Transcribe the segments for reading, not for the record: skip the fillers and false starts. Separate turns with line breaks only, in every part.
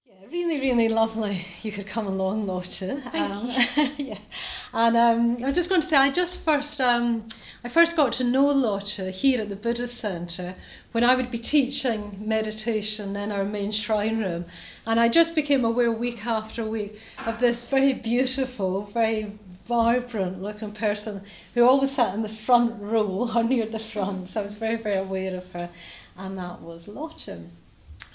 Yeah, really, really lovely. You could come along, Lotje.
Thank you.
Yeah, and I was just going to say, I first got to know Lotje here at the Buddhist Centre when I would be teaching meditation in our main shrine room, and I just became aware week after week of this very beautiful, very vibrant looking person who always sat in the front row or near the front. So I was very, very aware of her, and that was Lotje.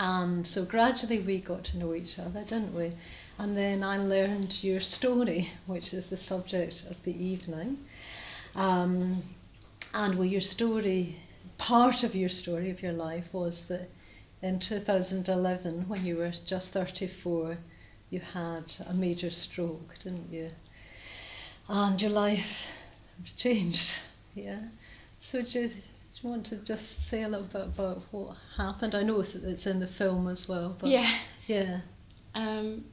And so gradually we got to know each other, didn't we? And then I learned your story, which is the subject of the evening. And well, your story, part of your story of your life was that in 2011, when you were just 34, you had a major stroke, didn't you? And your life changed, yeah? So do you want to just say a little bit about what happened? I know it's in the film as well, but
Yeah. Um,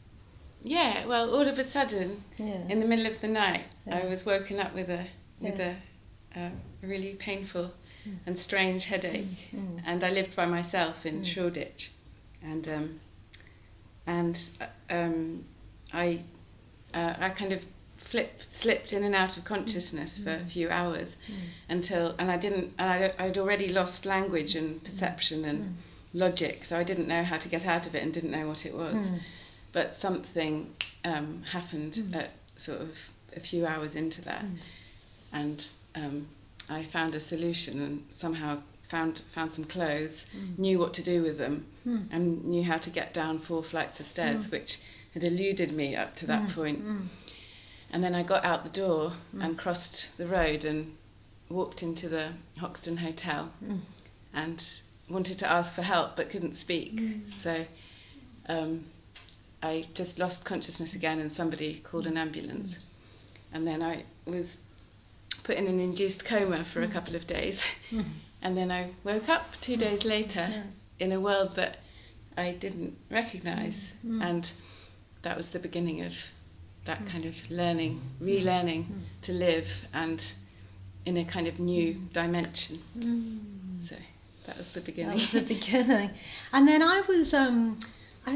yeah. Well, all of a sudden, in the middle of the night, I was woken up with a really painful and strange headache, and I lived by myself in Shoreditch, and I kind of slipped in and out of consciousness for a few hours I'd already lost language and perception and logic, so I didn't know how to get out of it and didn't know what it was. But something happened at sort of a few hours into that, and I found a solution and somehow found some clothes, knew what to do with them, and knew how to get down 4 flights of stairs, which had eluded me up to that point. And then I got out the door and crossed the road and walked into the Hoxton Hotel and wanted to ask for help but couldn't speak. So I just lost consciousness again and somebody called an ambulance. And then I was put in an induced coma for a couple of days. And then I woke up 2 days later in a world that I didn't recognise. And that was the beginning of that kind of relearning to live and in a kind of new dimension. So that was the beginning.
That was the beginning. And then I was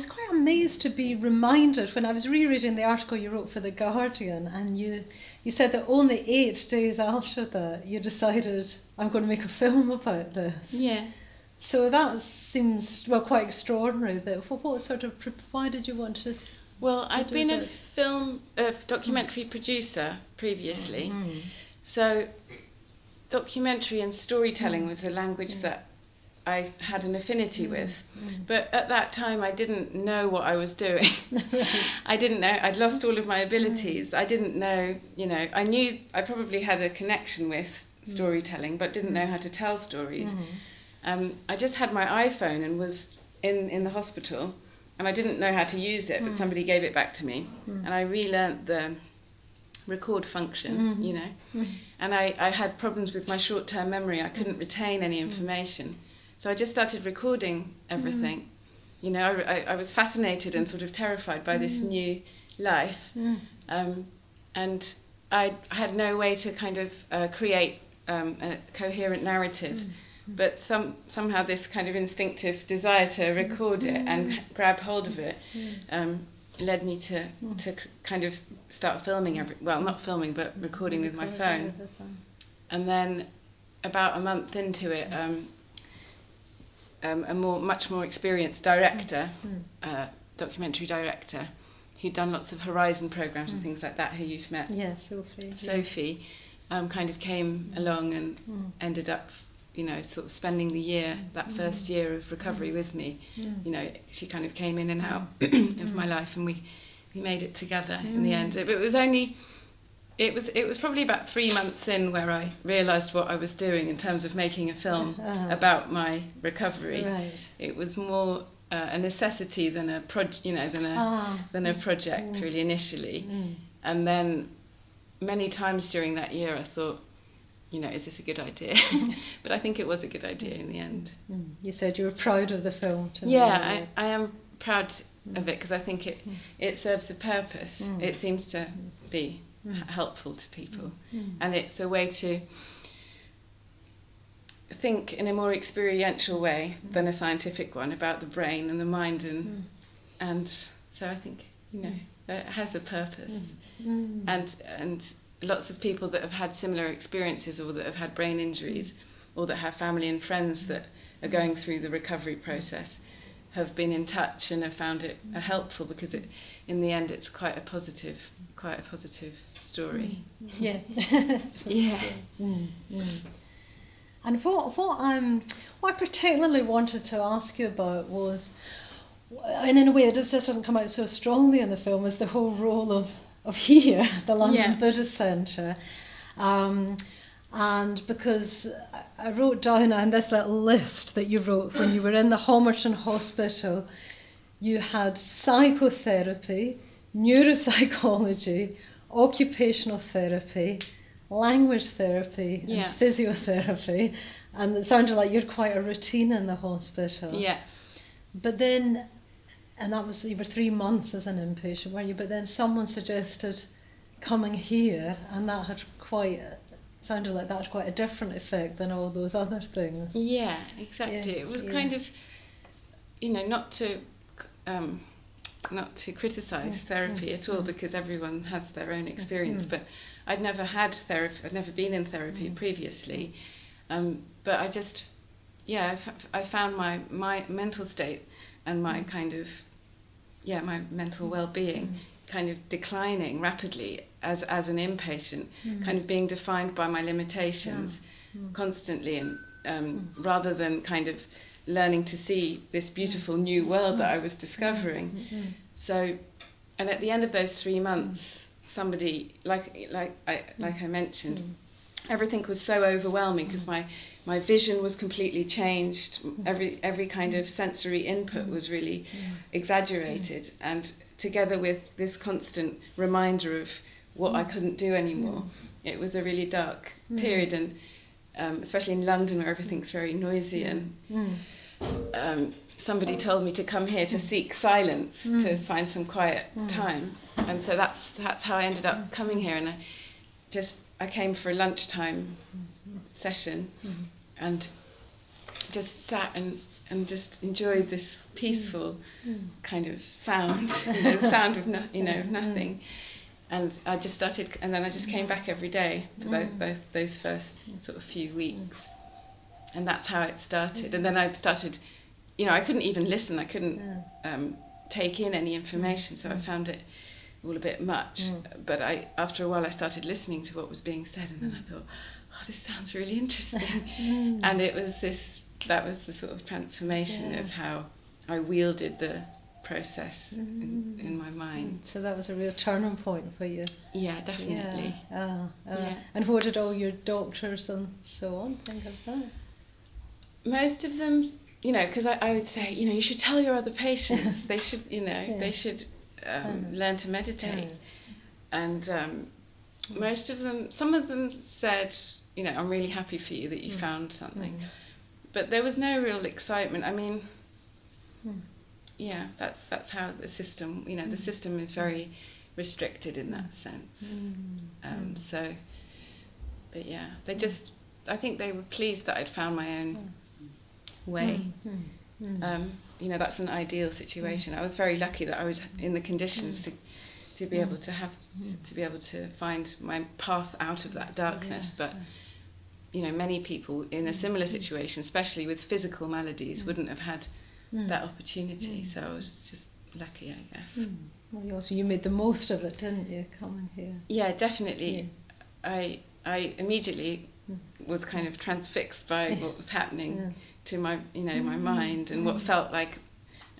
quite amazed to be reminded when I was rereading the article you wrote for The Guardian, and you said that only 8 days after that you decided, I'm going to make a film about this.
Yeah.
So that seems, well, quite extraordinary. Why did you want to...
Well, I'd been a documentary producer previously, so documentary and storytelling was a language that I had an affinity with, but at that time I didn't know what I was doing. I didn't know, I'd lost all of my abilities. I didn't know, I knew I probably had a connection with storytelling, but didn't know how to tell stories. I just had my iPhone and was in the hospital, and I didn't know how to use it, but somebody gave it back to me, and I relearnt the record function, and I had problems with my short-term memory. I couldn't retain any information, so I just started recording everything. I was fascinated and sort of terrified by this new life, and I had no way to kind of create a coherent narrative. But somehow this kind of instinctive desire to record it and grab hold of it led me to kind of start filming not filming, but recording with my phone. And then about a month into it, a much more experienced director, documentary director, who'd done lots of Horizon programs and things like that, who you've met.
Yeah, Sophie.
Sophie, kind of came along and ended up sort of spending the year, that first year of recovery with me. She kind of came in and out of my life, and we made it together in the end. It was probably about 3 months in where I realised what I was doing in terms of making a film about my recovery. Right. It was more a necessity than a project really initially. And then many times during that year I thought, is this a good idea? But I think it was a good idea in the end.
You said you were proud of the film.
I am proud of it because I think it serves a purpose. It seems to be helpful to people. And it's a way to think in a more experiential way than a scientific one about the brain and the mind and and so I think, you know, it has a purpose. And lots of people that have had similar experiences, or that have had brain injuries, or that have family and friends that are going through the recovery process, have been in touch and have found it helpful, because in the end it's quite a positive story.
Yeah.
Yeah.
And what I particularly wanted to ask you about was, and in a way it just doesn't come out so strongly in the film, is the whole role of here, the London Buddhist Centre. And because I wrote down on this little list that you wrote when you were in the Homerton Hospital, you had psychotherapy, neuropsychology, occupational therapy, language therapy, and physiotherapy, and it sounded like you're quite a routine in the hospital.
Yeah.
But then, and that was, you were 3 months as an inpatient, weren't you? But then someone suggested coming here, and that had sounded like that had quite a different effect than all those other things.
Yeah, exactly. It was kind of, you know, not to criticise therapy at all, because everyone has their own experience, but I'd never had therapy, I'd never been in therapy previously, but I just, I found my mental state and my kind of, my mental well-being kind of declining rapidly as an inpatient, kind of being defined by my limitations constantly, and rather than kind of learning to see this beautiful new world that I was discovering. So, and at the end of those 3 months, somebody, like I mentioned, everything was so overwhelming, because my vision was completely changed. Every kind of sensory input was really exaggerated, and together with this constant reminder of what I couldn't do anymore, it was a really dark period, and especially in London, where everything's very noisy, and somebody told me to come here to seek silence, to find some quiet time, and so that's how I ended up coming here. And I came for a lunchtime session, and just sat and just enjoyed this peaceful kind of sound, the sound of nothing. And I just started, and then I just came back every day for both those first sort of few weeks, and that's how it started. And then I started, I couldn't even listen, I couldn't take in any information, so I found it all a bit much. But after a while, I started listening to what was being said, and then I thought, oh, this sounds really interesting. And that was the sort of transformation of how I wielded the process in my mind.
So that was a real turning point for you.
Yeah, definitely.
And what did all your doctors and so on think of that?
Most of them, because I would say, you should tell your other patients, they should, they should learn to meditate. And most of them, some of them said, I'm really happy for you that you found something. But there was no real excitement. I mean, that's how the system, the system is very restricted in that sense. So, but they just, I think they were pleased that I'd found my own way. That's an ideal situation. I was very lucky that I was in the conditions to be able to have, to be able to find my path out of that darkness. But many people in a similar situation, especially with physical maladies, wouldn't have had that opportunity. So I was just lucky, I guess.
Well, you made the most of it, didn't you, coming here?
Yeah, definitely. I immediately was kind of transfixed by what was happening to my, my mind, and what felt like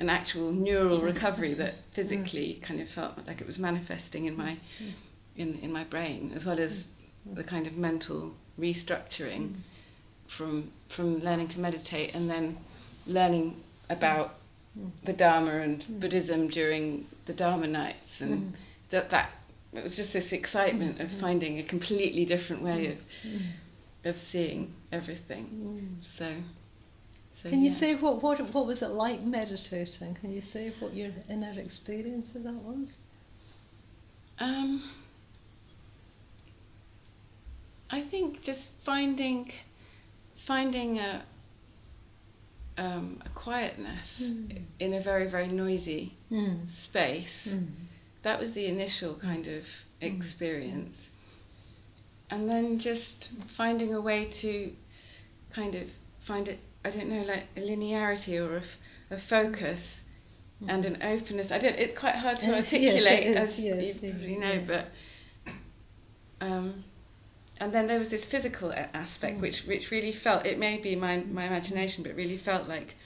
an actual neural recovery that physically kind of felt like it was manifesting in my in my brain, as well as the kind of mental restructuring from learning to meditate, and then learning about the Dharma and Buddhism during the Dharma nights, and that it was just this excitement of finding a completely different way of seeing everything. So
can you say what was it like meditating? Can you say what your inner experience of that was? I
think just finding a a quietness in a very, very noisy space. That was the initial kind of experience. And then just finding a way to kind of find it, I don't know, like a linearity or a focus and an openness. It's quite hard to articulate, as you probably know, but and then there was this physical aspect which really felt, it may be my imagination, but really felt like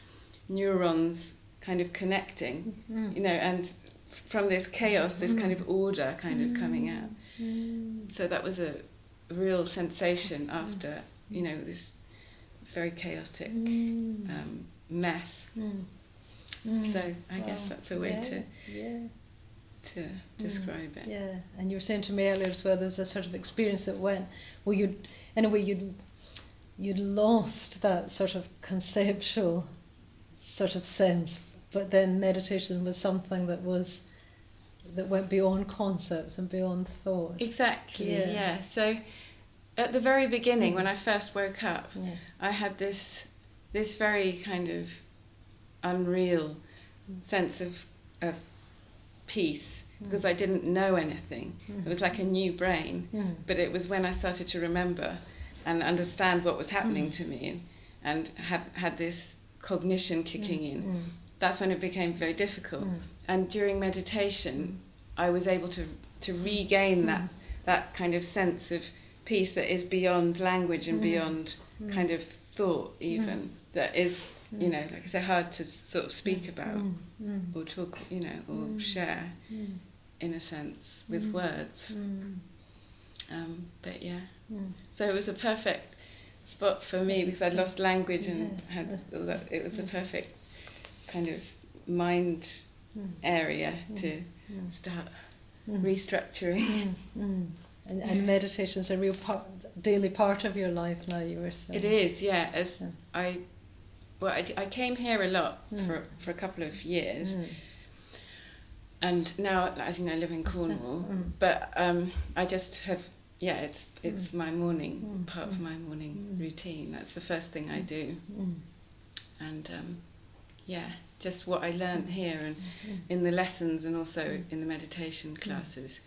neurons kind of connecting, you know, and from this chaos, this kind of order kind of coming out. So that was a real sensation after, you know, this very chaotic mess. So I guess that's a way to describe it.
Yeah, and you were saying to me earlier as well, there's a sort of experience that went, well, you'd lost that sort of conceptual sort of sense, but then meditation was something that went beyond concepts and beyond thought.
Exactly, yeah. So at the very beginning, when I first woke up, I had this very kind of unreal sense of peace, because I didn't know anything. It was like a new brain, but it was when I started to remember and understand what was happening to me and had this cognition kicking in. That's when it became very difficult. And during meditation, I was able to regain that kind of sense of peace that is beyond language and beyond kind of thought even, that is, you know, like I say, hard to sort of speak about or talk, you know, or share in a sense with words. But yeah, so it was a perfect spot for me because I'd lost language and had all that. It was the perfect kind of mind area to start restructuring.
And meditation is a real daily part of your life now, you were saying.
It is, yeah. I came here a lot for a couple of years, and now, as you know, I live in Cornwall. But I just have, it's my morning part of my morning routine. That's the first thing I do, and just what I learned here and in the lessons and also in the meditation classes.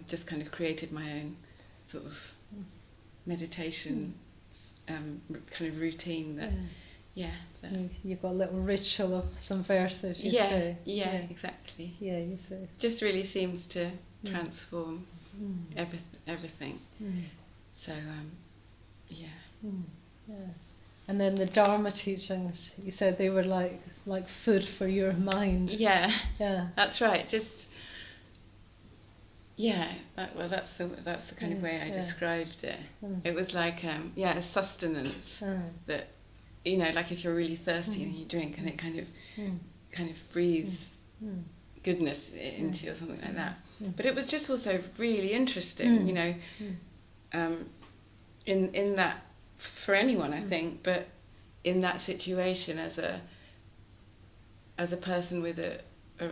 Just kind of created my own sort of meditation kind of routine that,
You've got a little ritual of some verses, you say.
Yeah, exactly.
Yeah, you say.
Just really seems to transform everything. So,
And then the Dharma teachings, you said they were like food for your mind.
Yeah, that's right. Just... that's the kind of way I described it. It was like a sustenance that, you know, like if you're really thirsty and you drink and it kind of breathes goodness into you or something like that. But it was just also really interesting, you know, in that, for anyone I think, but in that situation as a person with a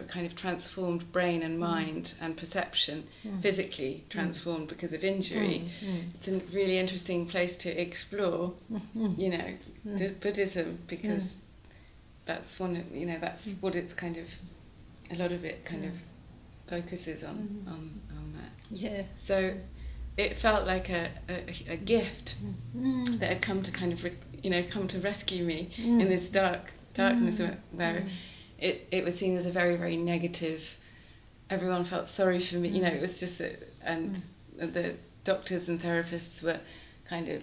kind of transformed brain and mind and perception, physically transformed because of injury. It's a really interesting place to explore, you know, Buddhism, because that's one of, you know, that's what it's kind of, a lot of it kind of focuses on that. Yeah. So it felt like a gift that had come to kind of, come to rescue me in this darkness where it was seen as a very, very negative. Everyone felt sorry for me. You know, it was just and the doctors and therapists were kind of,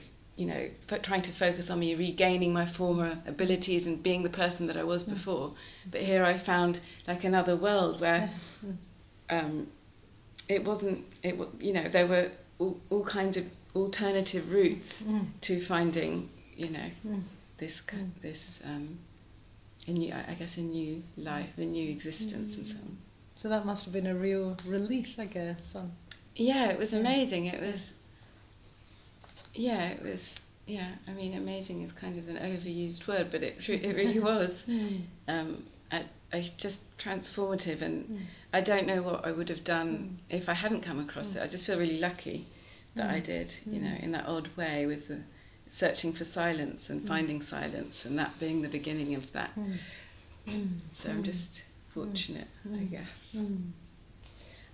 trying to focus on me regaining my former abilities and being the person that I was before. But here I found like another world where it wasn't. There were all kinds of alternative routes to finding, this a new life, a new existence, and so on.
So that must have been a real relief, I guess.
Yeah, it was amazing. It was. I mean, amazing is kind of an overused word, but it really was. I just transformative, and I don't know what I would have done if I hadn't come across it. I just feel really lucky that I did, in that odd way with searching for silence and finding silence, and that being the beginning of that. So I'm just fortunate, I guess.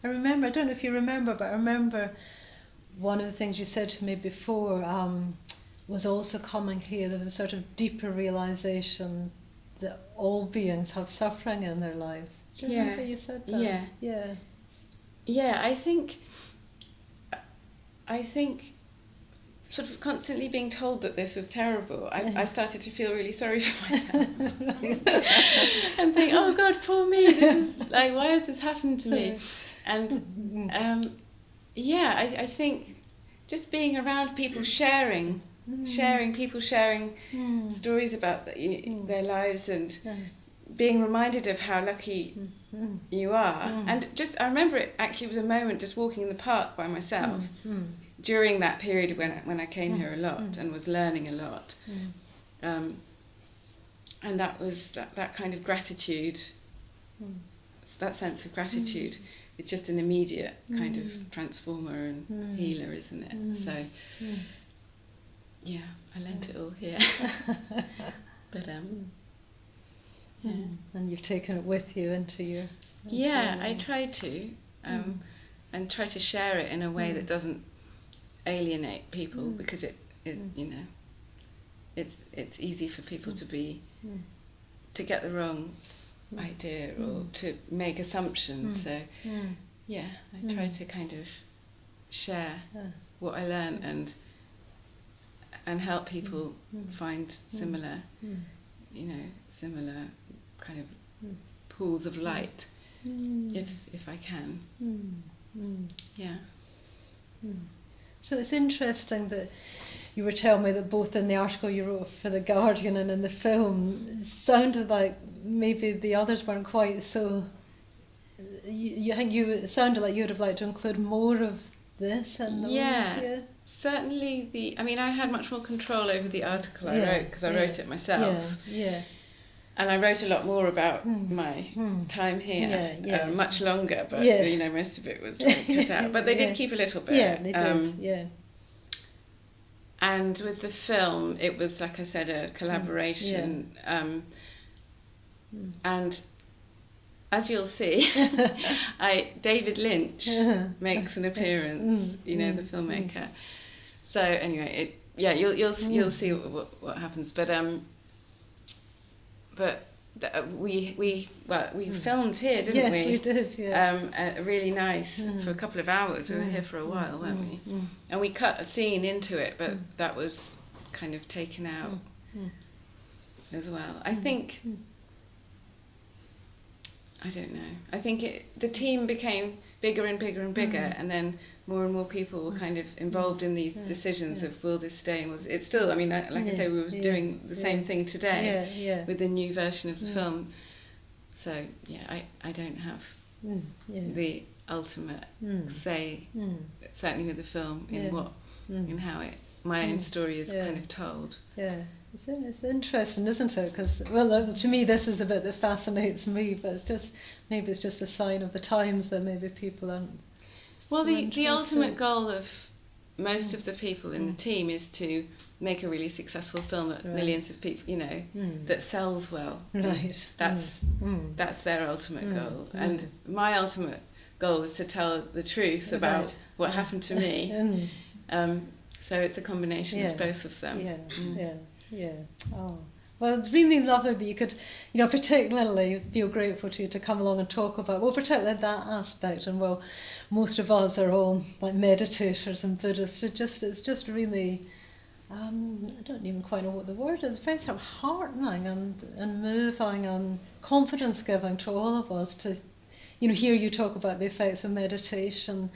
I remember, I don't know if you remember, but I remember one of the things you said to me before was also coming here. There was a sort of deeper realisation that all beings have suffering in their lives. Do you remember you said that? Yeah,
I think sort of constantly being told that this was terrible, I started to feel really sorry for myself. And think, oh God, poor me, this is, like, why has this happened to me? And I think just being around people sharing stories about their lives, and being reminded of how lucky you are. And just, I remember it actually was a moment just walking in the park by myself during that period when I came here a lot and was learning a lot. And that was that kind of gratitude, that sense of gratitude. It's just an immediate kind of transformer and healer, isn't it? So, I learnt it all here. But
and you've taken it with you into your...
I try to, and try to share it in a way that doesn't alienate people, because it it's easy for people to get the wrong idea or to make assumptions. So I try to kind of share what I learn and help people find similar kind of pools of light, if I can.
So it's interesting that you were telling me that both in the article you wrote for The Guardian and in the film, it sounded like maybe the others weren't quite so... It sounded like you would have liked to include more of this in those,
Certainly I had much more control over the article I wrote, because I wrote it myself. And I wrote a lot more about my time here, much longer, but most of it was cut out. But they did keep a little bit.
Yeah, they did,
And with the film, it was, like I said, a collaboration. And as you'll see, David Lynch makes an appearance, the filmmaker. So anyway, you'll see what happens. But we filmed here, didn't we?
Yes, we did.
Really nice for a couple of hours. We were here for a while, weren't we? And we cut a scene into it, but that was kind of taken out as well. I think. I don't know. I think the team became bigger and bigger and bigger, and then more and more people were kind of involved in these decisions of will this stay, and it's still. I mean, like I say, we were doing the same thing today with the new version of the film. So I don't have the ultimate say, certainly with the film, in how my own story is kind of told.
Yeah. It's interesting, isn't it? Because, to me, this is the bit that fascinates me, but maybe it's just a sign of the times that maybe people aren't.
Well, the ultimate goal of most of the people in the team is to make a really successful film that millions of people, that sells well.
Right.
That's their ultimate goal. And my ultimate goal was to tell the truth about what happened to me. So it's a combination of both of them.
Yeah. Oh. Well, it's really lovely that you could, particularly feel grateful to you to come along and talk about, particularly that aspect. And most of us are all like meditators and Buddhists. It's just really, I don't even quite know what the word is. Very sort of heartening and moving and confidence giving to all of us to, hear you talk about the effects of meditation.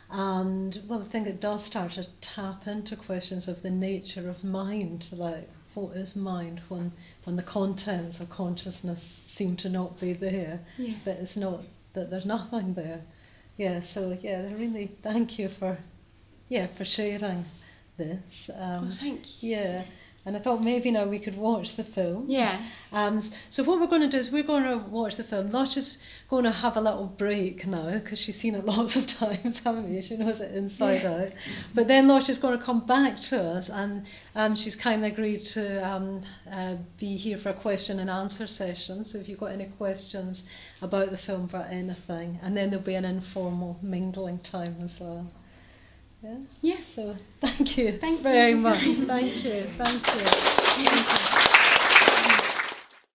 And the thing it does start to tap into questions of the nature of mind, like what is mind when the contents of consciousness seem to not be there, but it's not that there's nothing there. Really thank you for sharing this.
Well, thank you.
And I thought maybe now we could watch the film.
Yeah.
So what we're going to do is we're going to watch the film. Lotje's going to have a little break now because she's seen it lots of times, haven't you? She knows it inside out. But then Lotje's going to come back to us, and she's kindly agreed to be here for a question and answer session. So if you've got any questions about the film, about anything, and then there'll be an informal mingling time as well. Yeah.
Yes.
So thank you
Thank
very
you.
much. Thank you. Thank you. Thank you.